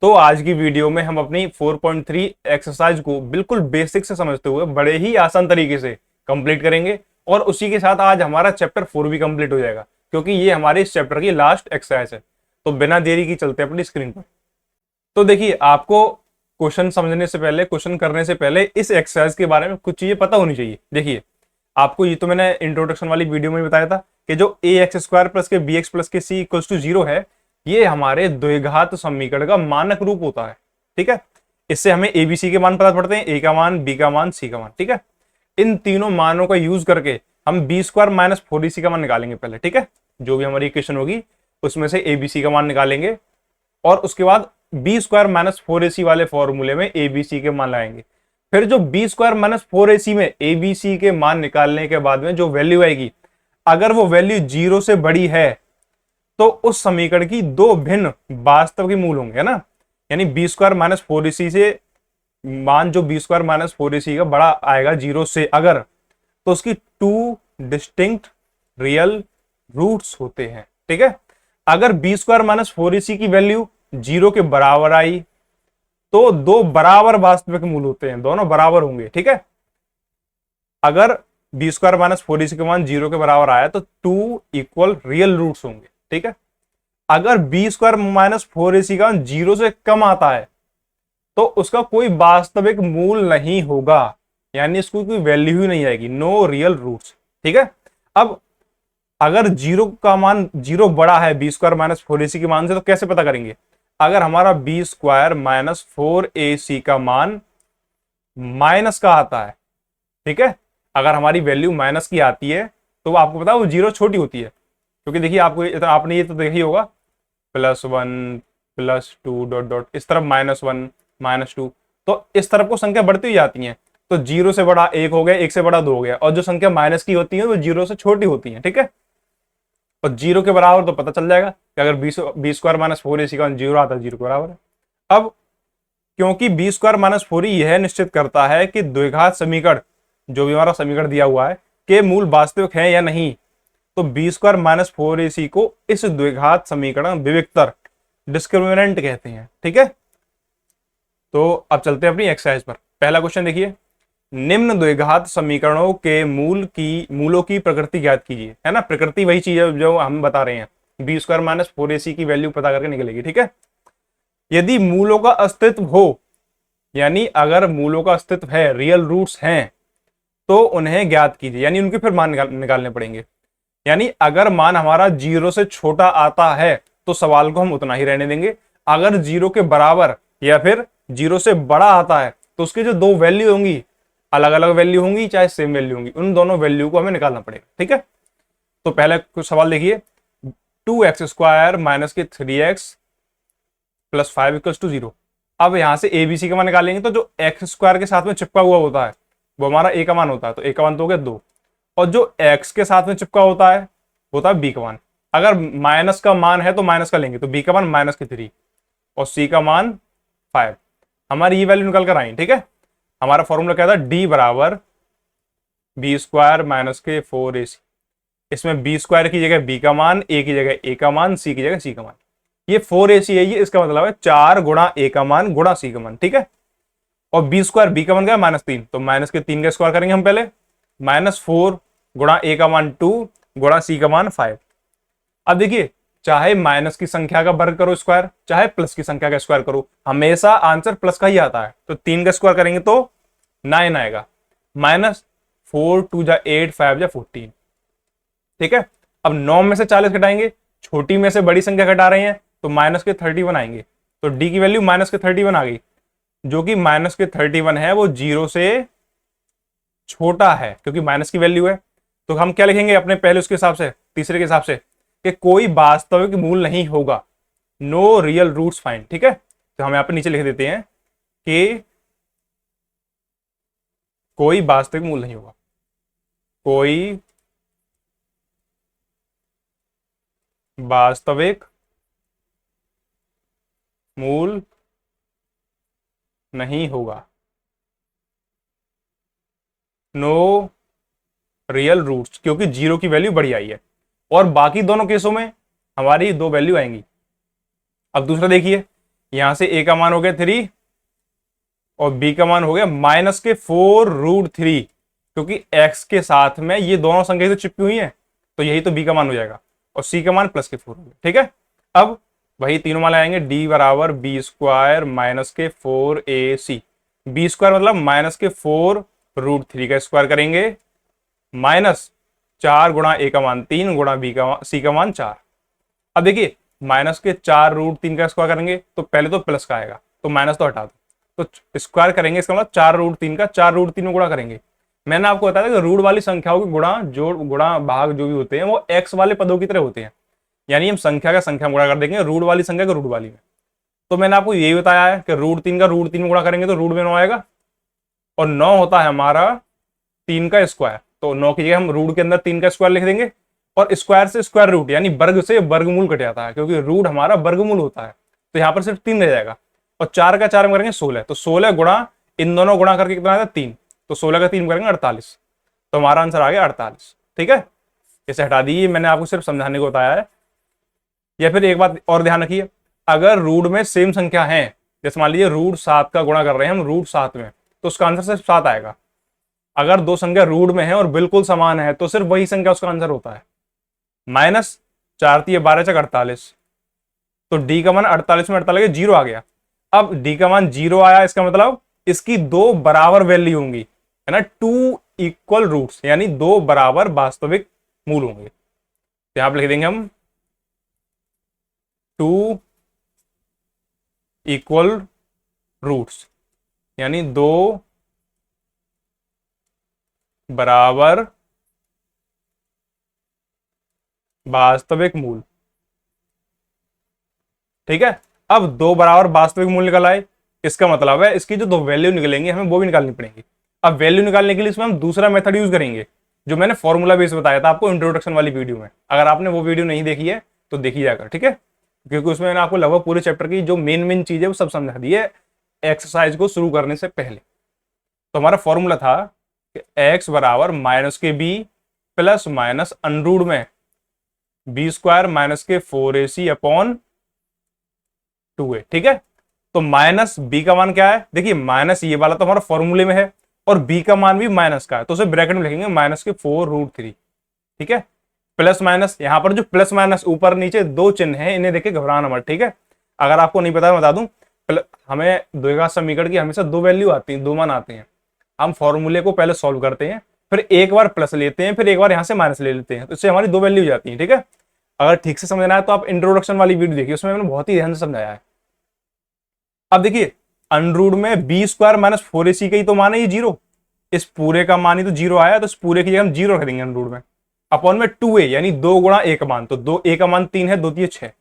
तो आज की वीडियो में हम अपनी 4.3 एक्सरसाइज को बिल्कुल बेसिक से समझते हुए बड़े ही आसान तरीके से कंप्लीट करेंगे और उसी के साथ आज हमारा चैप्टर 4 भी कंप्लीट हो जाएगा क्योंकि ये हमारे इस चैप्टर की लास्ट एक्सरसाइज है। तो बिना देरी की चलते हैं अपनी स्क्रीन पर। तो देखिए, आपको क्वेश्चन समझने से पहले, क्वेश्चन करने से पहले इस एक्सरसाइज के बारे में कुछ चीजें पता होनी चाहिए। देखिए, आपको ये तो मैंने इंट्रोडक्शन वाली वीडियो में बताया था कि जो ए एक्स स्क्वायर प्लस के बी एक्स प्लस के सी इक्वल्स टू 0 है, ये हमारे द्विघात समीकरण का मानक रूप होता है। ठीक है, इससे हमें एबीसी के मान पता पड़ते हैं, ए का मान, बी का मान, सी का मान। ठीक है, इन तीनों मानों का यूज करके हम बी स्क्वायर माइनस 4ac का मान निकालेंगे पहले। ठीक है, जो भी हमारी इक्वेशन होगी उसमें से एबीसी का मान निकालेंगे और उसके बाद बी स्क्वायर माइनस 4ac वाले फॉर्मूले में एबीसी के मान लगाएंगे। फिर जो बी स्क्वायर माइनस 4ac में एबीसी के मान निकालने के बाद में जो वैल्यू आएगी, अगर वो वैल्यू 0 से बड़ी है तो उस समीकरण की दो भिन्न वास्तविक मूल होंगे, है ना। यानी बी स्क्वायर माइनस 4ac से मान जो बी स्क्वायर माइनस 4ac का बड़ा आएगा 0 से अगर, तो उसकी टू डिस्टिंक्ट रियल रूट्स होते हैं। ठीक है, अगर बी स्क्वायर माइनस 4ac की वैल्यू 0 के बराबर आई तो दो बराबर वास्तविक मूल होते हैं, दोनों बराबर होंगे। ठीक है, अगर बी स्क्वायर माइनस 4ac का मान 0 के बराबर आया तो टू इक्वल रियल रूट्स होंगे। ठीक है, अगर बी स्क्वायर माइनस 4ac का मान 0 से कम आता है तो उसका कोई वास्तविक मूल नहीं होगा, यानी इसको कोई वैल्यू ही नहीं आएगी, नो रियल रूट्स। ठीक है, अब अगर 0 का मान 0 बड़ा है बी स्क्वायर माइनस 4ac के मान से, तो कैसे पता करेंगे? अगर हमारा बी स्क्वायर माइनस 4ac का मान माइनस का आता है, ठीक है, अगर हमारी वैल्यू माइनस की आती है तो आपको पता है वो 0 छोटी होती है, क्योंकि देखिए आपने ये तो देखा ही होगा, +1 +2 डॉट डॉट इस तरफ -1 -2, तो इस तरफ को संख्या बढ़ती हुई जाती है। तो 0 से बड़ा 1 हो गया, 1 से बड़ा 2 हो गया, और जो संख्या माइनस की होती है वो 0 से छोटी होती है। ठीक है, और 0 के बराबर तो पता चल जाएगा कि अगर बी स्क्वायर माइनस 4ac का 0 आता है, 0 के बराबर है। अब क्योंकि बी स्क्वायर माइनस 4 यह निश्चित करता है कि द्विघात समीकरण, जो भी हमारा समीकरण दिया हुआ है, के मूल वास्तविक है या नहीं, तो बी स्क्वायर माइनस 4ac को इस द्विघात समीकरण विविक्तर डिस्क्रिमिनेंट कहते हैं। ठीक है, तो अब चलते हैं अपनी एक्सरसाइज पर। पहला क्वेश्चन देखिए, निम्न द्विघात समीकरणों के मूलों की प्रकृति ज्ञात कीजिए। है ना, प्रकृति वही चीज है जो हम बता रहे हैं, बी स्क्वायर माइनस 4ac की वैल्यू पता करके निकलेगी। ठीक है, यदि मूलों का अस्तित्व हो, यानी अगर मूलों का अस्तित्व है, रियल रूट्स हैं, तो उन्हें ज्ञात कीजिए, यानी उनके फिर मान निकालने पड़ेंगे। यानी अगर मान हमारा 0 से छोटा आता है तो सवाल को हम उतना ही रहने देंगे, अगर 0 के बराबर या फिर 0 से बड़ा आता है तो उसकी जो दो वैल्यू होंगी, अलग अलग वैल्यू होंगी चाहे सेम वैल्यू होंगी, उन दोनों वैल्यू को हमें निकालना पड़ेगा। ठीक है, तो पहले कुछ सवाल देखिए, 2x स्क्वायर माइनस के 3x प्लस 5 इक्वल्स टू 0। अब यहां से एबीसी का मान निकालेंगे तो जो एक्स स्क्वायर के साथ में चिपका हुआ होता है वो हमारा ए का मान होता है, तो ए का मान तो हो गया 2, और जो एक्स के साथ में चिपका होता है बी का मान। अगर माइनस का मान है तो माइनस का लेंगे, तो बी का मान माइनस के 3 और सी का मान 5। हमारी ये वैल्यू निकल कर आई। ठीक है, हमारा फॉर्मूला क्या था, डी बराबर बी स्क्वायर माइनस के 4ac। इसमें बी स्क्वायर की जगह बी का मान, ए की जगह ए का मान, सी की जगह सी का मान। ये 4ac है, ये इसका मतलब है 4 गुणा ए का मान गुणा सी का मान। ठीक है, और बी स्क्वायर बी का मान क्या है, -3, तो माइनस के 3 का स्क्वायर करेंगे हम पहले, -4 गुणा ए का मान 2 गुणा सी का मान 5। अब देखिए, चाहे माइनस की संख्या का वर्ग करो स्क्वायर, चाहे प्लस की संख्या का स्क्वायर करो, हमेशा आंसर प्लस का ही आता है। तो 3 का स्क्वायर करेंगे तो 9 आएगा, -4 2 जा 8 5 जा 14। ठीक है, अब 9 में से 40 घटाएंगे, छोटी में से बड़ी संख्या घटा रहे हैं तो माइनस के 31 आएंगे, तो डी की वैल्यू माइनस के 31 आ गई, जो कि माइनस के 31 है वो 0 से छोटा है क्योंकि माइनस की वैल्यू है। तो हम क्या लिखेंगे अपने पहले उसके हिसाब से, तीसरे के हिसाब से, कि कोई वास्तविक मूल नहीं होगा, नो रियल रूट्स फाइंड। ठीक है, तो हम यहां पे नीचे लिख देते हैं कि कोई वास्तविक मूल नहीं होगा, कोई वास्तविक मूल नहीं होगा, नो रियल रूट्स, क्योंकि 0 की वैल्यू बड़ी आई है, और बाकी दोनों केसों में हमारी दो वैल्यू आएंगी। अब दूसरा देखिए, यहां से a का मान हो गया 3 और b का मान हो गया -4√3, क्योंकि x के साथ में ये दोनों संख्या तो चिपकी हुई है, तो यही तो b का मान हो जाएगा, और c का मान +4 हो गया। ठीक है, अब वही तीनों मान आएंगे, d बराबर b² - 4ac। b² मतलब -4√3 का स्क्वायर करेंगे, -4 गुणा a का मान 3 गुणा c का मान 4। अब देखिए -4√3 का स्क्वायर करेंगे तो पहले तो प्लस का आएगा, तो माइनस तो हटा दो, तो स्क्वायर करेंगे, इसका मतलब 4√3 का 4√3 में गुणा करेंगे। मैंने आपको बताया था कि रूट वाली संख्याओं के गुणा, जोड़, गुणा, भाग जो भी होते हैं वो एक्स वाले पदों की तरह होते हैं, यानी हम संख्या का संख्या में गुणा कर देंगे, रूट वाली संख्या का रूट वाली में। तो मैंने आपको यही बताया है कि √3 का √3 में गुणा करेंगे तो रूट में 9 आएगा, और 9 होता है हमारा 3 का स्क्वायर, तो 9 की जगह हम रूट के अंदर 3 का स्क्वायर लिख देंगे, और स्क्वायर से स्क्वायर रूट यानी वर्ग से वर्गमूल कट जाता है, क्योंकि रूट हमारा वर्गमूल होता है, तो यहाँ पर सिर्फ 3 रह जाएगा, और 4 का 4 में करेंगे 16, तो 16 गुणा इन दोनों गुणा करके कितना आता है 3, तो 16 का 3 करेंगे 48, तो हमारा आंसर आ गया 48। ठीक है, इसे हटा दीजिए, मैंने आपको सिर्फ समझाने को बताया है। या फिर एक बात और ध्यान रखिए, अगर रूट में सेम संख्या है, जैसे मान लीजिए √7 का गुणा कर रहे हैं हम √7 में, तो उसका आंसर सिर्फ 7 आएगा। अगर दो संख्या रूट में है और बिल्कुल समान है तो सिर्फ वही संख्या उसका आंसर होता है। -4 × 12 = 48, तो डी का मान 48 में 48 जीरो आ गया। अब डी का मान 0 आया, इसका मतलब इसकी दो बराबर वैल्यू होंगी, है ना, 2 इक्वल रूट्स, यानी दो बराबर वास्तविक मूल होंगे। तो यहां पर लिख देंगे हम 2 इक्वल रूट्स, यानी दो बराबर वास्तविक मूल। ठीक है, अब दो बराबर वास्तविक मूल निकल आए, इसका मतलब है इसकी जो दो वैल्यू निकलेंगे हमें वो भी निकालनी पड़ेंगी। अब वैल्यू निकालने के लिए इसमें हम दूसरा मेथड यूज करेंगे, जो मैंने फॉर्मूला बेस बताया था आपको इंट्रोडक्शन वाली वीडियो में। अगर आपने वो वीडियो नहीं देखी है तो देखी जाकर, ठीक है, क्योंकि उसमें मैंने आपको लगभग पूरे चैप्टर की जो मेन चीज है वो सब समझा दी है एक्सरसाइज को शुरू करने से पहले। तो हमारा फॉर्मूला था कि x बराबर -b प्लस माइनस अनरूट में b² - 4ac अपॉन 2a। ठीक है, तो -b का मान क्या है, देखिए माइनस ये वाला तो हमारा फॉर्मूले में है, और b का मान भी माइनस का है, तो उसे ब्रैकेट में लिखेंगे -4√3। ठीक है, प्लस माइनस, यहां पर जो प्लस माइनस ऊपर नीचे दो चिन्ह है, इन्हें देखे घबराना मत। ठीक है, अगर आपको नहीं पता बता दूं, हमें द्विघात समीकरण की हमेशा दो वैल्यू आती है, दो मान आते हैं। हम फॉर्मूले को पहले सॉल्व करते हैं, फिर एक बार प्लस लेते हैं, फिर एक बार यहां से माइनस ले लेते हैं, तो इससे हमारी दो वैल्यू जाती है। ठीक है, अगर ठीक से समझना है तो आप इंट्रोडक्शन वाली वीडियो देखिए, उसमें मैंने बहुत ही ध्यान से समझाया है। अब देखिए अनरूट में b² - 4ac का ही तो मान है ये 0, इस पूरे का मान ही तो 0 आया, तो इस पूरे की जगह हम 0 रख देंगे अनरूट में, अपॉन में 2a यानी 2 गुणा a का मान, तो 2a का मान 3 है, 2 3 6,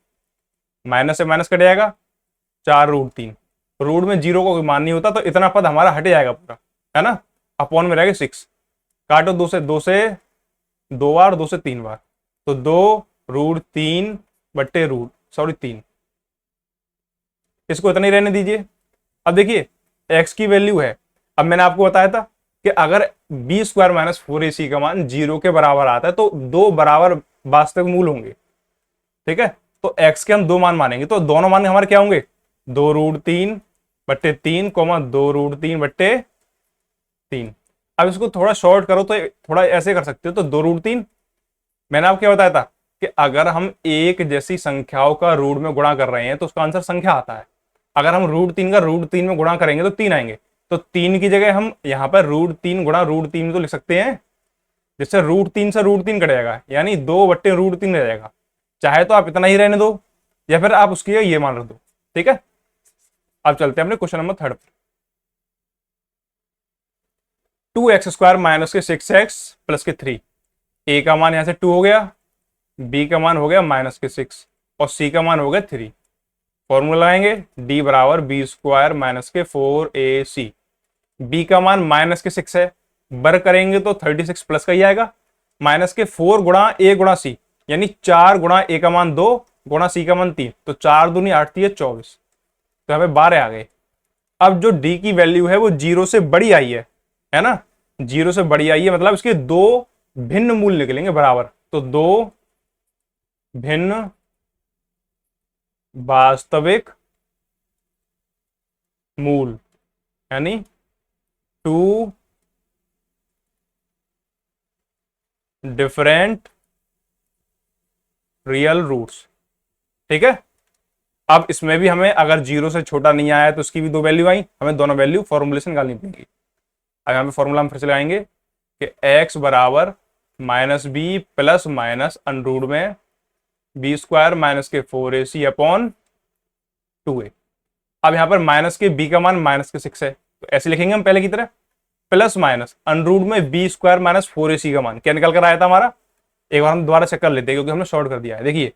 माइनस से माइनस कट जाएगा 4√3, रूट में 0 का कोई मान नहीं होता, तो इतना पद हमारा हट जाएगा पूरा, है ना, अपॉन में रहेगा 6, काटो 2 से 2 बार, 2 से 3 बार, तो 2√3 बट्टे ₹3, इसको इतना ही रहने दीजिए। अब देखिए x की वैल्यू है, अब मैंने आपको बताया था कि अगर b² - 4ac का मान 0 के बराबर आता है तो दो बराबर वास्तविक मूल होंगे। ठीक है, तो x के हम दो मान मानेंगे, तो दोनों मान हमारे क्या होंगे, 2√3 बट्टे 3, 2√3 बट्टे 3। अब इसको थोड़ा शॉर्ट करो तो थोड़ा ऐसे कर सकते हो, तो 2√3, मैंने आपको क्या बताया था कि अगर हम एक जैसी संख्याओं का रूट में गुणा कर रहे हैं तो उसका आंसर संख्या आता है। अगर हम √3 का √3 में गुणा करेंगे तो 3 आएंगे, तो 3 की जगह हम यहाँ पर √3 गुणा √3 तो लिख सकते हैं, जिससे √3 से √3 कट जाएगा, यानी 2 बट्टे √3 रह जाएगा। चाहे तो आप इतना ही रहने दो, या फिर आप उसकी ये मान रख दो। ठीक है, अब चलते हैं अपने क्वेश्चन नंबर 3 पर। 2x² - 6x प्लस 3, a का मान यहां से 2 हो गया, b का मान हो गया -6 और c का मान हो गया 3। फॉर्मूला लगाएंगे, d बराबर b² - 4ac, b का मान -6 है, वर्ग करेंगे तो 36 प्लस का ही आएगा, -4 गुणा a गुणा c, यानी 4 गुणा a का मान 2 गुणा c का मान 3, तो 4 दूनी 8 3 24, तो हमें 12 आ गए। अब जो d की वैल्यू है वो 0 से बड़ी आई है ना, 0 से बड़ी आई है, मतलब इसके दो भिन्न मूल निकलेंगे बराबर, तो दो भिन्न वास्तविक मूल, यानी टू डिफरेंट रियल रूट्स। ठीक है। अब इसमें भी हमें अगर जीरो से छोटा नहीं आया तो उसकी भी दो वैल्यू आई, हमें दोनों वैल्यू फॉर्मूले से निकालनी पड़ेगी। अब यहाँ पे फॉर्मूला हम फिर से लगाएंगे कि x बराबर minus b plus minus under root में बी स्क्वायर माइनस के 4ac अपॉन 2a। अब यहाँ पर माइनस के b का मान माइनस के 6 है, तो ऐसे लिखेंगे हम पहले की तरह, प्लस माइनस अंडरूट में बी स्क्वायर माइनस 4ac का मान क्या निकल कर आया था हमारा। एक बार हम दोबारा चेक कर लेते हैं क्योंकि हमने शॉर्ट कर दिया है। देखिए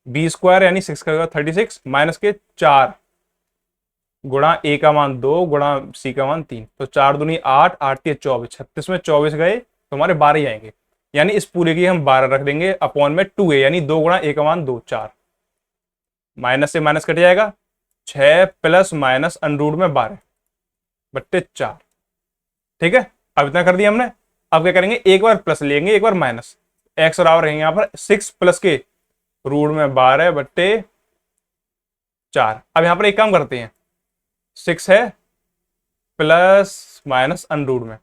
बी स्क्वायर यानी 6 का 36 माइनस के 4 गुणा ए का मान 2 गुणा सी का मान 3, तो 4 दूनी 8, 8 के 24, 36 में 24 गए तो हमारे 12 ही आएंगे, यानी इस पूरे की हम 12 रख देंगे अपॉन में 2a, यानी 2 गुणा ए का मान 2, 4, माइनस से माइनस कट जाएगा, 6 प्लस माइनस अंडरूट में 12 बट्टे 4। ठीक है, अब इतना कर दिया हमने। अब क्या करेंगे, एक बार प्लस लेंगे एक बार माइनस, एक्स बराबर रहेंगे यहाँ पर 6 प्लस के रूट में 12 बट्टे 4। अब यहाँ पर एक काम करते हैं, 6 है प्लस माइनस अंडरूट में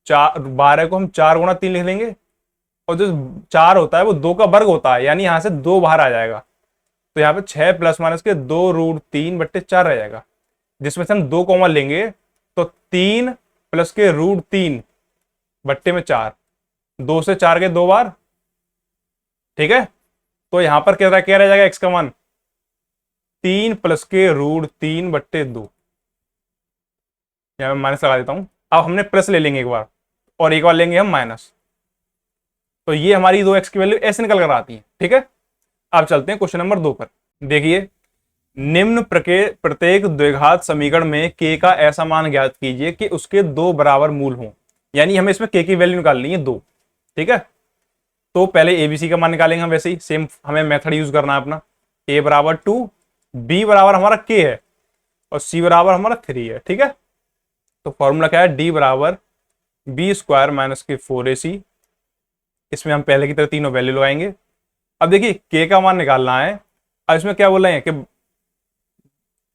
4, 12 को हम 4 गुणा 3 लिख लेंगे, और जो 4 होता है वो 2 का वर्ग होता है, यानी यहां से 2 बाहर आ जाएगा, तो यहाँ पे 6 प्लस माइनस के 2 रूट 3 बट्टे 4 रह जाएगा, जिसमें से हम 2 कॉमन लेंगे तो 3 प्लस के रूट 3 बट्टे में 4, 2 से 4 के 2 बार। ठीक है, तो यहां पर क्या रह जाएगा एक्स का मान 3 प्लस के रूट 3 बट्टे 2, यहां मैं माइनस लगा देता हूं। अब हमने प्लस ले लेंगे एक बार और एक बार लेंगे हम माइनस, तो ये हमारी 2x की वैल्यू ऐसे निकल कर आती है। ठीक है, अब चलते हैं क्वेश्चन नंबर 2 पर। देखिए, निम्न प्रत्येक द्विघात समीकरण में k का ऐसा मान ज्ञात कीजिए कि उसके दो बराबर मूल हों, यानी हमें इसमें k की वैल्यू निकालनी है 2। ठीक है, तो पहले एबीसी का मान निकालेंगे हम, वैसे ही सेम हमें मेथड यूज करना है अपना। a बराबर 2, b बराबर हमारा k है और c बराबर हमारा 3 है। ठीक है, तो फॉर्मूला क्या है, d बराबर बी स्क्वायर माइनस के 4ac। इसमें हम पहले की तरह तीनों वैल्यू लगाएंगे। अब देखिए k का मान निकालना है। अब इसमें क्या बोल रहे हैं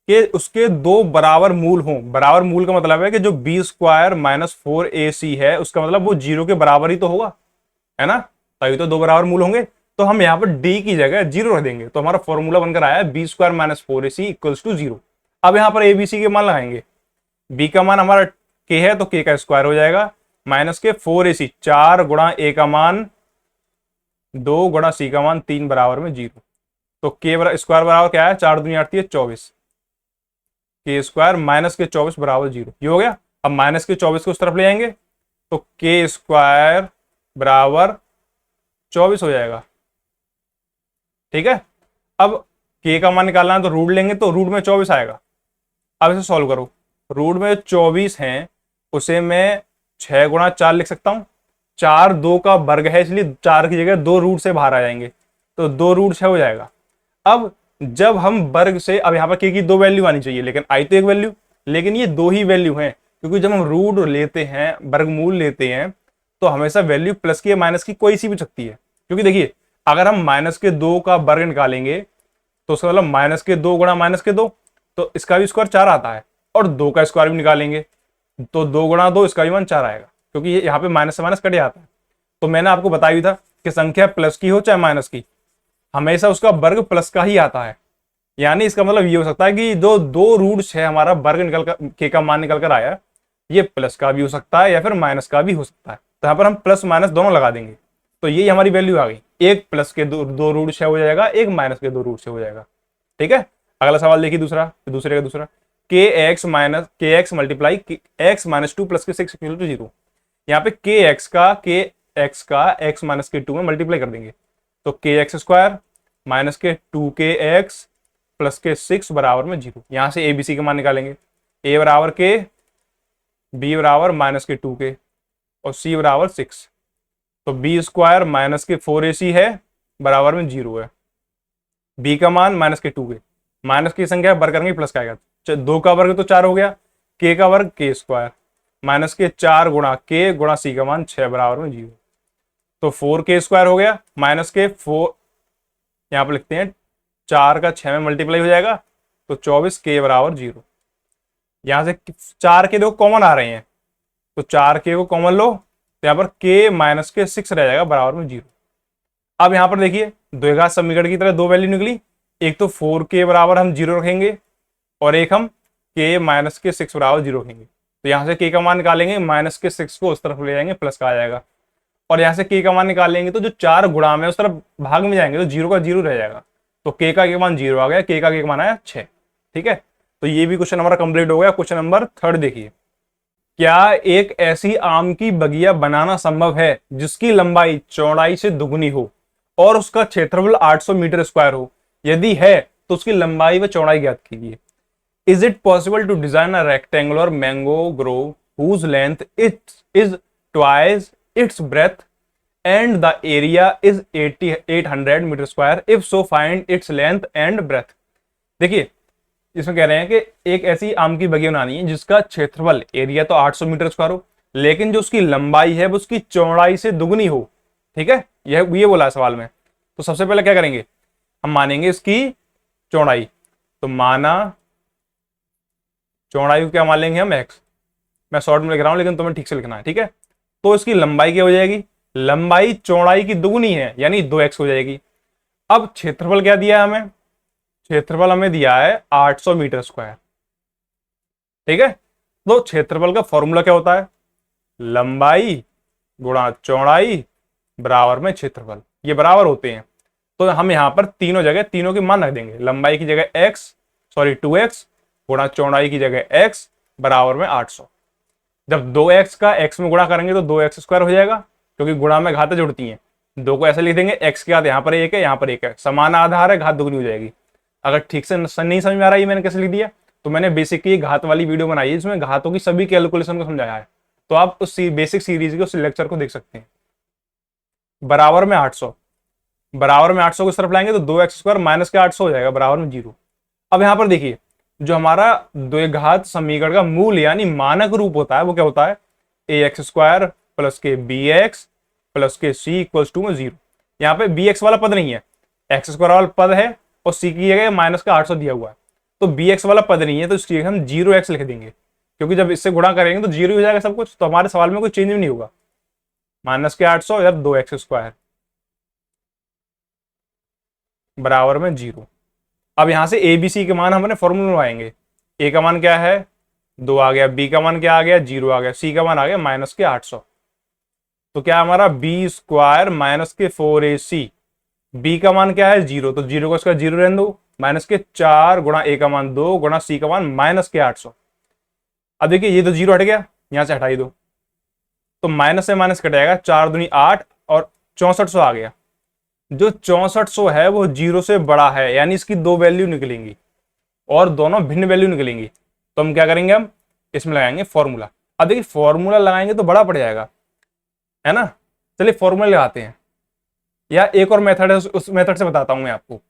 कि उसके दो बराबर मूल हों। बराबर मूल का मतलब है कि जो बी स्क्वायर माइनस 4ac है उसका मतलब वो 0 के बराबर ही तो होगा, है ना, तभी तो दो बराबर मूल होंगे। तो हम यहाँ पर d की जगह 0 रख देंगे, तो हमारा फॉर्मूला बनकर आया b square minus 4ac equals to 0। अब यहाँ पर एबीसी के मान लगाएंगे, b का मान हमारा k है तो k का स्क्वायर हो जाएगा, माइनस के 4ac 4 गुणा a का मान 2 गुणा c का मान 3 बराबर में 0। तो k स्क्वायर बराबर क्या है, 4 दूनी 8 है 24, के स्क्वायर माइनस के 24 बराबर 0, ये हो गया। अब माइनस के 24 को उस तरफ ले आएंगे तो के स्क्वायर बराबर 24 हो जाएगा। ठीक है, अब के का मान निकालना है तो रूट लेंगे तो रूट में 24 आएगा। अब इसे सॉल्व करो, रूट में 24 है उसे मैं 6 गुणा 4 लिख सकता हूं, 4 2 का वर्ग है इसलिए 4 की जगह 2 रूट से बाहर आ जाएंगे, तो 2 रूट 6 हो जाएगा। अब जब हम वर्ग से, अब यहाँ पर के की दो वैल्यू आनी चाहिए लेकिन आई तो एक वैल्यू, लेकिन ये दो ही वैल्यू हैं क्योंकि जब हम रूट लेते हैं, वर्गमूल लेते हैं, तो हमेशा वैल्यू प्लस की या माइनस की कोई सी भी सकती है। क्योंकि देखिए अगर हम माइनस के 2 का वर्ग निकालेंगे तो उसका मतलब माइनस के 2 गुणा माइनस के 2, तो इसका भी स्क्वायर 4 आता है, और 2 का स्क्वायर भी निकालेंगे तो 2 गुणा 2 इसका भी मान 4 आएगा, क्योंकि ये यहाँ पे माइनस से माइनस कट जाता है। तो मैंने आपको बताया था कि संख्या प्लस की हो चाहे माइनस की, हमेशा उसका वर्ग प्लस का ही आता है। यानी इसका मतलब ये हो सकता है कि जो 2 रूट 6 हमारा वर्ग निकल कर के का मान निकल कर आया, ये प्लस का भी हो सकता है या फिर माइनस का भी हो सकता है। तो यहाँ पर हम प्लस माइनस दोनों लगा देंगे, तो ये हमारी वैल्यू आ गई। एक प्लस के दो रूट 6 हो जाएगा, एक माइनस के 2 रूट 6 हो जाएगा। ठीक है, अगला सवाल देखिए, दूसरे का दूसरा, के x multiply x minus 2 plus के 6 इक्वल टू 0। यहाँ पे के एक्स का एक्स माइनस के 2 में मल्टीप्लाई कर देंगे, तो के एक्स स्क्वायर माइनस के 2 के एक्स प्लस के 6 बराबर में 0। यहां से एबीसी का मान निकालेंगे, ए बराबर के, बी बराबर माइनस के 2 के और सी बराबर 6। तो बी स्क्वायर माइनस के 4ac है बराबर में 0 है, बी का मान माइनस के 2 के, माइनस की संख्या वर्ग करेंगे प्लस का आएगा, 2 का वर्ग तो 4 हो गया, के का वर्ग के स्क्वायर माइनस के 4 गुणा के गुणा सी का मान 6 बराबर में 0। तो 4 के स्क्वायर हो गया माइनस के 4, यहां पर लिखते हैं 4 का 6 में मल्टीप्लाई हो जाएगा तो 24 के बराबर 0। यहां से 4 के 2 कॉमन आ रहे हैं, तो 4 के को कॉमन लो, तो यहाँ पर के माइनस के 6 रह जाएगा बराबर में 0। अब यहां पर देखिए द्विघात समीकरण की तरह दो वैल्यू निकली, एक तो 4 के बराबर हम 0 रखेंगे और एक हम के माइनस के 6 बराबर 0 रखेंगे। तो यहां से के का मान निकालेंगे, माइनस के 6 को उस तरफ ले जाएंगे, प्लस का आ जाएगा, और यहां से के का मान निकालेंगे तो जो 4 गुणा में उस तरफ भाग में जाएंगे तो 0 का 0 रह जाएगा, तो के मान 0 आ गया, के मान आया 6। ठीक है, तो ये भी क्वेश्चन हमारा कंप्लीट हो गया। क्वेश्चन नंबर 3 देखिए, क्या एक ऐसी आम की बगिया बनाना संभव है जिसकी लंबाई चौड़ाई से दुगनी हो और उसका क्षेत्रफल 800 मीटर स्क्वायर हो? यदि है तो उसकी लंबाई व चौड़ाई ज्ञात कीजिए। Is it possible to design a rectangular mango grove whose length it is twice its breadth and the area is 800 metre square, if so find its length and breadth. देखिए इसमें कह रहे हैं कि एक ऐसी आम की बगिया बनानी है जिसका क्षेत्रफल, एरिया तो 800 मीटर स्क्वायर हो, लेकिन जो उसकी लंबाई है वो उसकी चौड़ाई से दुगनी हो। ठीक है, ये बोला है सवाल में। तो सबसे पहले क्या करेंगे, हम मानेंगे इसकी चौड़ाई, तो माना चौड़ाई को क्या मान लेंगे हम x, मैं शॉर्ट में लिख रहा हूं लेकिन तुम्हें ठीक से लिखना है। ठीक है, तो इसकी लंबाई क्या हो जाएगी, लंबाई चौड़ाई की दुगनी है यानी 2x हो जाएगी। अब क्षेत्रफल क्या दिया है हमें, क्षेत्रफल हमें दिया है 800 मीटर स्क्वायर। ठीक है, तो क्षेत्रफल का फॉर्मूला क्या होता है, लंबाई गुणा चौड़ाई बराबर में क्षेत्रफल, ये बराबर होते हैं। तो हम यहां पर तीनों जगह तीनों के मान रख देंगे, लंबाई की जगह 2x गुणा चौड़ाई की जगह x बराबर में 800। जब 2x का x में गुणा करेंगे तो 2x स्क्वायर हो जाएगा, क्योंकि गुणा में घातें जुड़ती हैं। 2 को ऐसे लिख देंगे, x के घात यहाँ पर 1 है, यहाँ पर 1 है, समान आधार है, घात दुगनी हो जाएगी। अगर ठीक से नहीं समझ में आ रहा है मैंने कैसे लिख दिया, तो मैंने बेसिकली घात वाली वीडियो बनाई है जिसमें घातों की सभी कैलकुलेशन को समझाया है, तो आप उस बेसिक सीरीज के उस लेक्चर को देख सकते हैं। बराबर में 800, बराबर में 800 को इस तरफ लाएंगे तो 2x स्क्वायर माइनस के 800 हो जाएगा बराबर में 0। अब यहां पर देखिए जो हमारा द्विघात समीकरण का मूल यानी मानक रूप होता है वो क्या होता है, ax स्क्वायर प्लस के bx प्लस के c इक्वल्स टू में 0। यहाँ पे bx वाला पद नहीं है, x स्क्वायर वाला पद है और c की जगह माइनस का 800 दिया हुआ है, तो bx वाला पद नहीं है तो इसकी जगह हम 0x लिख देंगे, क्योंकि जब इससे गुणा करेंगे तो 0 हो जाएगा सब कुछ, तो हमारे सवाल में कोई चेंज भी नहीं होगा। माइनस के 800 या 2x स्क्वायर बराबर में 0। अब यहां से ए बी सी के मान हमने फॉर्मूला में आएंगे, ए का मान क्या है 2 आ गया, बी का मान क्या आ गया 0 आ गया, सी का मान आ गया माइनस के 800। तो क्या हमारा बी स्क्वायर माइनस के 4ac, बी का मान क्या है 0, तो 0 को इसका 0 रहने दो, माइनस के 4 गुणा ए का मान 2 गुणा सी का मान माइनस के 800। अब देखिए ये तो 0 हट गया, यहां से हटाई दो, तो माइनस से माइनस कट जाएगा, 4 दूनी 8 और 6400 आ गया। जो 6400 है वो 0 से बड़ा है, यानी इसकी दो वैल्यू निकलेंगी और दोनों भिन्न वैल्यू निकलेंगी। तो हम क्या करेंगे, हम इसमें लगाएंगे फॉर्मूला। अब देखिए फॉर्मूला लगाएंगे तो बड़ा पड़ जाएगा, है ना। चलिए फॉर्मूला लगाते हैं, या एक और मेथड है उस मेथड से बताता हूं मैं आपको।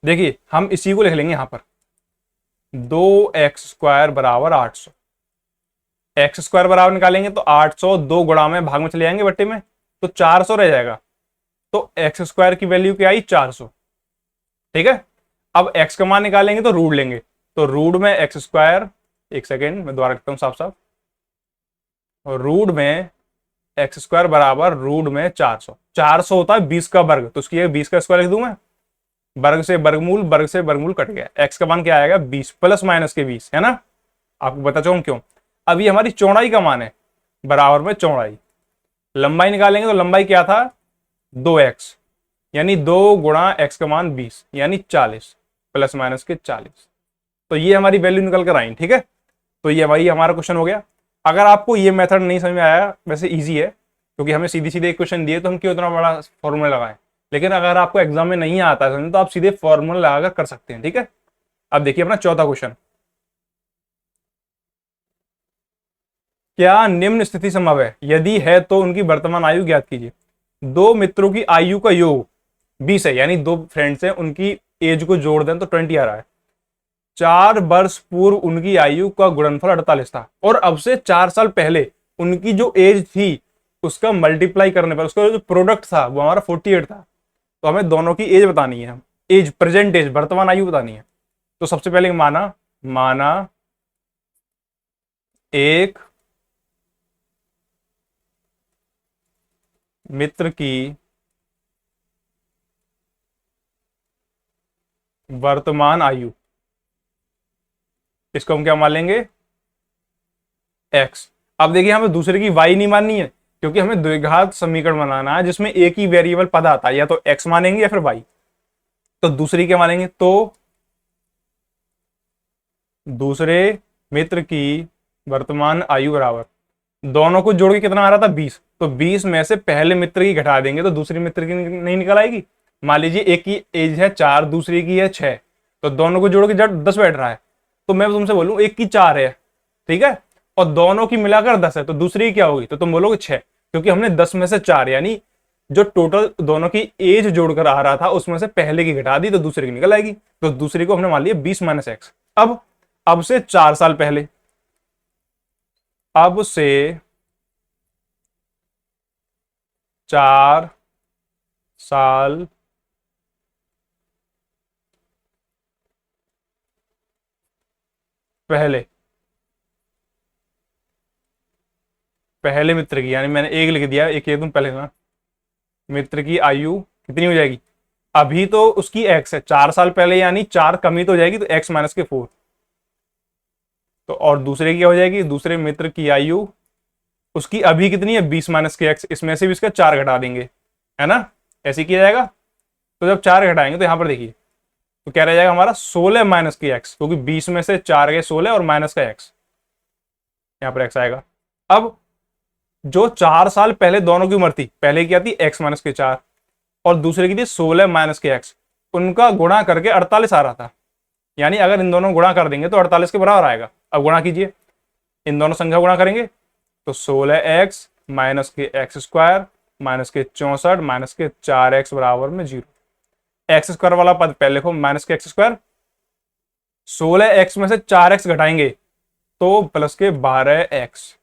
देखिए हम इसी को लिख लेंगे यहां पर, 2x स्क्वायर बराबर 800, एक्स स्क्वायर बराबर निकालेंगे तो 800 2 गुणा में भाग में चले जाएंगे बट्टे में, तो 400 रह जाएगा, तो एक्स स्क्वायर की वैल्यू क्या आई 400। ठीक है, अब एक्स का मान निकालेंगे तो रूट लेंगे, तो रूट में एक्स स्क्वायर, एक सेकेंड मैं दोबारा लिखता हूं साफ साफ, रूट में एक्स स्क्वायर बराबर रूट में 400, 400 होता है 20 का वर्ग, तो उसकी 20 का स्क्वायर लिख दूं मैं, वर्ग से वर्गमूल कट गया, एक्स का मान क्या आएगा 20 प्लस माइनस के 20, है ना। आपको बता चाहूं क्यों, अभी हमारी चौड़ाई का मान है, बराबर में चौड़ाई, लंबाई निकालेंगे तो लंबाई क्या था 2x, यानी 2 गुणा एक्स का मान 20 यानी 40 प्लस माइनस के 40। तो ये हमारी वैल्यू निकल कर आई। ठीक है, तो ये भाई हमारा क्वेश्चन हो गया। अगर आपको ये मेथड नहीं समझ में आया, वैसे इजी है क्योंकि हमें सीधी सीधे एक क्वेश्चन दिए तो हम क्यों इतना बड़ा फॉर्मूला लगाएं, लेकिन अगर आपको एग्जाम में नहीं आता है तो आप सीधे फॉर्मूला लगाकर कर सकते हैं। ठीक है, अब देखिए अपना चौथा क्वेश्चन, क्या निम्न स्थिति संभव है, यदि है तो उनकी वर्तमान आयु ज्ञात कीजिए। दो मित्रों की आयु का योग 20 है, यानी दो फ्रेंड्स हैं उनकी एज को जोड़ दें तो 20 आ रहा है। 4 वर्ष पूर्व उनकी आयु का गुणनफल 48 था और अब से 4 साल पहले उनकी जो एज थी उसका मल्टीप्लाई करने पर उसका जो प्रोडक्ट था वो हमारा 48 था। तो हमें दोनों की एज बतानी है, एज प्रेजेंट एज वर्तमान आयु बतानी है। तो सबसे पहले माना माना एक मित्र की वर्तमान आयु, इसको हम क्या मान लेंगे, एक्स। अब देखिए हमें दूसरे की वाई नहीं माननी है, क्योंकि हमें द्विघात समीकरण बनाना है जिसमें एक ही वेरिएबल पद आता है, या तो एक्स मानेंगे या फिर वाई। तो दूसरी क्या मानेंगे, तो दूसरे मित्र की वर्तमान आयु बराबर, दोनों को जोड़ के कितना आ रहा था 20, तो 20 में से पहले मित्र की घटा देंगे तो दूसरी मित्र की नहीं निकल आएगी। मान लीजिए एक की एज है 4, दूसरी की है 6, तो दोनों को जोड़ के जब 10 बैठ रहा है, तो मैं तुमसे बोलूं एक की 4 है, ठीक है, और दोनों की मिलाकर 10 है, तो दूसरी की क्या होगी, तो तुम बोलोगे 6, क्योंकि हमने 10 में से 4 यानी जो टोटल दोनों की एज जोड़कर आ रहा था उसमें से पहले की घटा दी तो दूसरे की निकल आएगी। तो दूसरी को हमने मान लिया 20 माइनस एक्स। अब से 4 साल पहले, अब से 4 साल पहले, पहले मित्र की, यानी मैंने एक लिख दिया, एक तुम पहले ना, मित्र की आयु कितनी हो जाएगी, अभी तो उसकी एक्स है, 4 साल पहले यानी 4 कमी तो हो जाएगी, तो एक्स माइनस के 4। तो और दूसरे की क्या हो जाएगी, दूसरे मित्र की आयु, उसकी अभी कितनी है 20 माइनस के एक्स, इसमें से भी इसका 4 घटा देंगे, है ना, ऐसे किया जाएगा। तो जब 4 घटाएंगे तो यहां पर देखिए, तो क्या रह जाएगा हमारा 16 माइनस की एक्स, क्योंकि 20 में से 4 गए 16 और माइनस का एक्स, यहां पर एक्स आएगा। अब जो 4 साल पहले दोनों की उम्र थी, पहले क्या थी एक्स माइनस के 4 और दूसरे की थी 16 माइनस के एक्स, उनका गुणा करके 48 आ रहा था, यानी अगर इन दोनों गुणा कर देंगे तो 48 के बराबर आएगा। अब गुणा कीजिए, इन दोनों संख्या गुणा करेंगे तो 16x माइनस के एक्स स्क्वायर माइनस के 64 माइनस के 4x बराबर में 0। एक्स स्क्वायर वाला पद पहले लिखो, माइनस के एक्स स्क्वायर, 16x में से 4x घटाएंगे तो प्लस के 12x,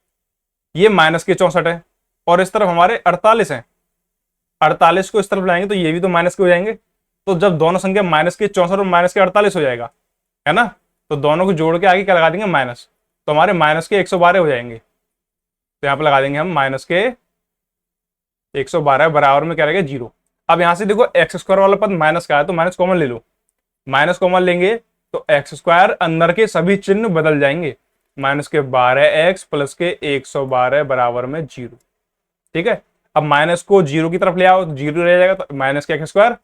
ये माइनस के 64 है, और इस तरफ हमारे 48 है, 48 को इस तरफ लाएंगे तो ये भी तो माइनस के हो जाएंगे। तो जब दोनों संख्या माइनस के 64 और माइनस के 48 हो जाएगा, है ना, तो दोनों को जोड़ के आगे क्या लगा देंगे माइनस, तो हमारे माइनस के 112 हो जाएंगे। तो यहां पर लगा देंगे हम माइनस के 112 बराबर में क्या रहेगा 0। अब यहां से देखो एक्स स्क्वायर वाला पद माइनस का है, तो माइनस कॉमन ले लो, माइनस कॉमन लेंगे तो एक्स स्क्वायर अंदर के सभी चिन्ह बदल जाएंगे, माइनस के 12x प्लस के 112 बराबर में 0। ठीक है, अब माइनस को 0 की तरफ ले आओ तो 0 रह जाएगा, तो माइनस के एक्स स्क्वायर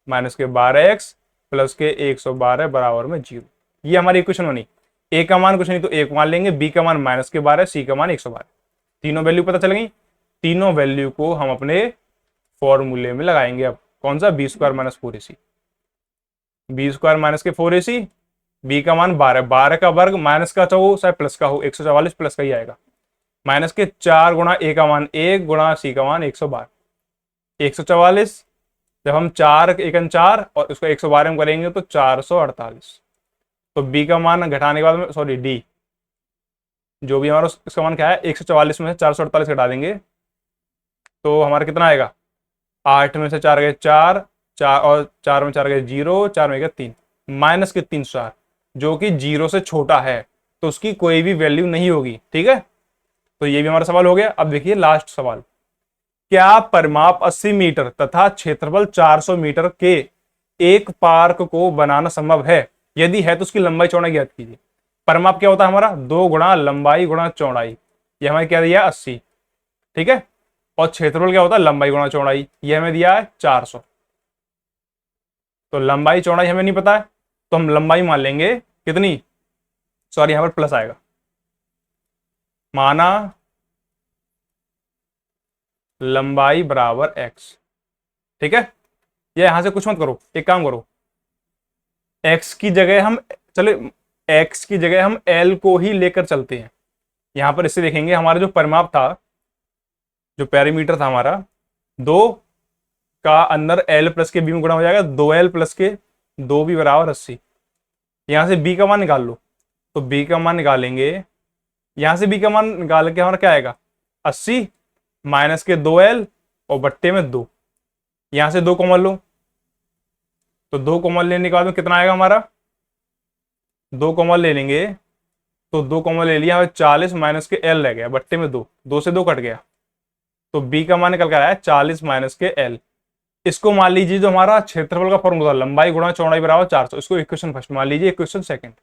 माइनस के 12x प्लस के 112 बराबर में 0। ये हमारी इक्वेशन बनी। ए का मान कुछ नहीं तो 1 मान लेंगे, बी का मान माइनस के 12, सी का मान 112, तीनों वैल्यू पता चल गई। तीनों वैल्यू को हम अपने फॉर्मूले में लगाएंगे। अब कौन सा, b square minus 4ac, b square minus के 4ac, बी का मान 12, 12 का वर्ग माइनस का हो चाहे प्लस का हो 144 प्लस का ही आएगा, माइनस के 4 गुणा ए का मान 1 गुणा सी का मान 112, 144, जब हम 4 एकन 4 और उसको 112 में करेंगे तो 448। तो बी का मान घटाने के बाद में, सॉरी डी, जो भी हमारा इसका मान क्या है 144 में से 448 घटा देंगे तो हमारा कितना आएगा, 8 में से 4 गए 4, 4 और 4 में 4 गए 0, 4 में गए 3, माइनस के 304, जो कि 0 से छोटा है तो उसकी कोई भी वैल्यू नहीं होगी। ठीक है, तो ये भी हमारा सवाल हो गया। अब देखिए लास्ट सवाल, क्या परिमाप 80 मीटर तथा क्षेत्रफल 400 मीटर के एक पार्क को बनाना संभव है, यदि है तो उसकी लंबाई चौड़ाई ज्ञात कीजिए। परिमाप क्या होता है हमारा, 2 गुणा लंबाई गुणा चौड़ाई, ये हमें क्या दिया 80, ठीक है, और क्षेत्रफल क्या होता है लंबाई गुणा चौड़ाई, ये हमें दिया है 400। तो लंबाई चौड़ाई हमें नहीं पता है तो हम लंबाई मान लेंगे कितनी, सॉरी यहां पर प्लस आएगा, माना लंबाई बराबर x। ठीक है, ये यहां से कुछ मत करो, एक काम करो, x की जगह हम चले, x की जगह हम l को ही लेकर चलते हैं। यहां पर इससे देखेंगे हमारा जो परिमाप था, जो पैरामीटर था हमारा, 2 का अंदर l प्लस के b में गुणा हो जाएगा, 2l प्लस के 2 भी बराबर 80। यहां से b का मान निकाल लो, तो b का मान निकालेंगे, यहां से b का मान निकाल के हमारा क्या आएगा 80 माइनस के 2l और बट्टे में 2, यहां से 2 कॉमन लो तो 2 कॉमन लेने के बाद में कितना आएगा हमारा, 2 कॉमन ले लेंगे तो 2 कॉमन ले लिया, 40 माइनस के एल रह गया, बट्टे में 2, 2 से 2 कट गया, तो बी का मान निकल कर आया 40 माइनस के एल। इसको मान लीजिए जो हमारा क्षेत्रफल का फॉर्मूला था, लंबाई गुणा चौड़ाई बराबर 400, इसको इक्वेशन फर्स्ट मान लीजिए, इक्वेशन सेकंड।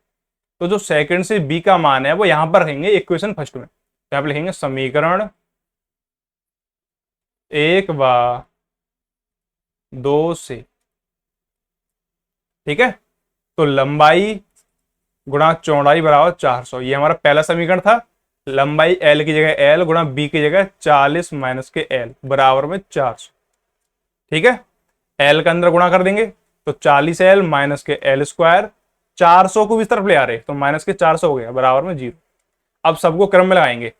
तो जो सेकंड से बी का मान है वो यहां पर रखेंगे इक्वेशन फर्स्ट में, तो यहां पर लिखेंगे समीकरण 1/2 से, ठीक है। तो लंबाई गुणा चौड़ाई बराबर 400, ये हमारा पहला समीकरण था। लंबाई एल की जगह एल गुणा बी की जगह 40 माइनस के एल बराबर में 400, ठीक है। एल का अंदर गुणा कर देंगे तो 40 एल माइनस के एल स्क्वायर, 400 को इस तरफ ले आ रहे तो माइनस के 400 हो गया बराबर में 0। अब सबको क्रम में लगाएंगे,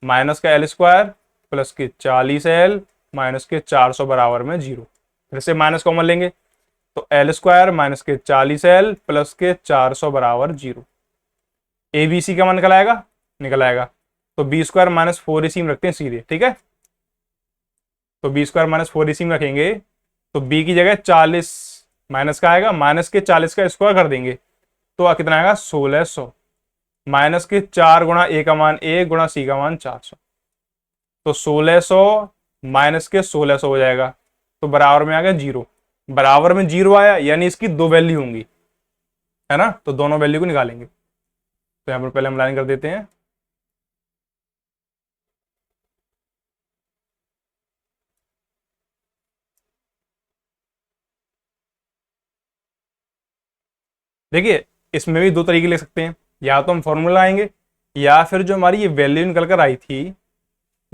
माइनस का एल स्क्वायर प्लस के 40 एल माइनस के 400 बराबर में 0। फिर से माइनस कॉमन लेंगे तो एल स्क्वायर माइनस के 40 एल प्लस के 400 बराबर 0। ए बी सी का मान निकल आएगा तो बी स्क्वायर माइनस 4ac में रखते हैं सीधे, ठीक है। तो बी स्क्वायर माइनस 4ac में रखेंगे तो बी की जगह 40 माइनस का आएगा, माइनस के 40 का स्क्वायर कर देंगे तो कितना आएगा 1600, माइनस के 4 गुणा ए का मान 1 गुणा सी का मान 400, तो 1600 माइनस के 1600 हो जाएगा, तो बराबर में आ गया 0। बराबर में 0 आया यानी इसकी 2 वैल्यू होंगी, है ना। तो दोनों वैल्यू को निकालेंगे, तो यहां पर पहले हम लाइन कर देते हैं। देखिए इसमें भी 2 तरीके ले सकते हैं, या तो हम फॉर्मूला आएंगे या फिर जो हमारी ये वैल्यू निकल कर आई थी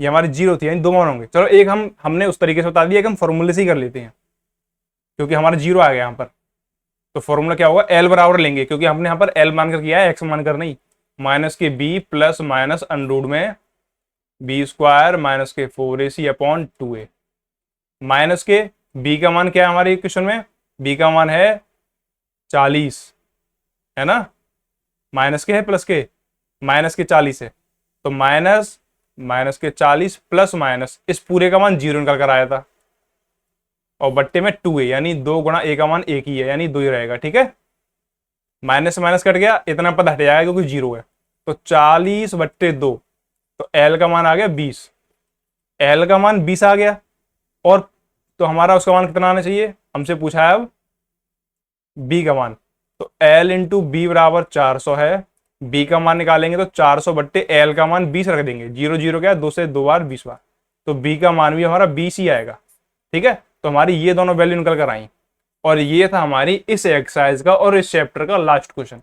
ये हमारी 0 थी, यानी 2 मान होंगे। चलो एक हमने उस तरीके से बता दिया कि हम फॉर्मूले से ही कर लेते हैं, क्योंकि हमारा 0 आ गया यहाँ पर। तो फॉर्मूला क्या होगा, एल बराबर लेंगे, क्योंकि हमने यहाँ पर एल मानकर किया है, एक्स मानकर नहीं। माइनस के बी प्लस माइनस अंडरूट में बी स्क्वायर माइनस के 4ac अपॉन 2a, माइनस के बी का मान क्या है हमारे इक्वेशन में, बी का मान है 40, है ना। माइनस के है प्लस के, माइनस के 40 है, तो माइनस माइनस के 40 प्लस माइनस इस पूरे का मान 0 निकल कर आया था, और बट्टे में 2a, यानी 2 गुणा a का मान 1 ही है, यानी 2 ही रहेगा, ठीक है। माइनस से माइनस कट गया, इतना पद हट जाएगा क्योंकि 0 है, तो 40/2, तो l का मान आ गया 20, l का मान 20 आ गया। और तो हमारा उसका मान कितना आना चाहिए, हमसे पूछा है अब b का मान, तो l इंटू बी बराबर 400 है। b का मान निकालेंगे तो 400/l का मान 20 रख देंगे, 0 0 क्या 2 से 2 बार 20 बार, तो b का मान भी हमारा 20 ही आएगा, ठीक है। तो हमारी ये दोनों वैल्यू निकल कर आई, और ये था हमारी इस एक्सरसाइज का और इस चैप्टर का लास्ट क्वेश्चन।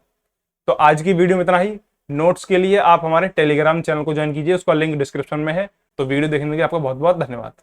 तो आज की वीडियो में इतना ही। नोट्स के लिए आप हमारे टेलीग्राम चैनल को ज्वाइन कीजिए, उसका लिंक डिस्क्रिप्शन में है। तो वीडियो देखने के लिए आपका बहुत बहुत धन्यवाद।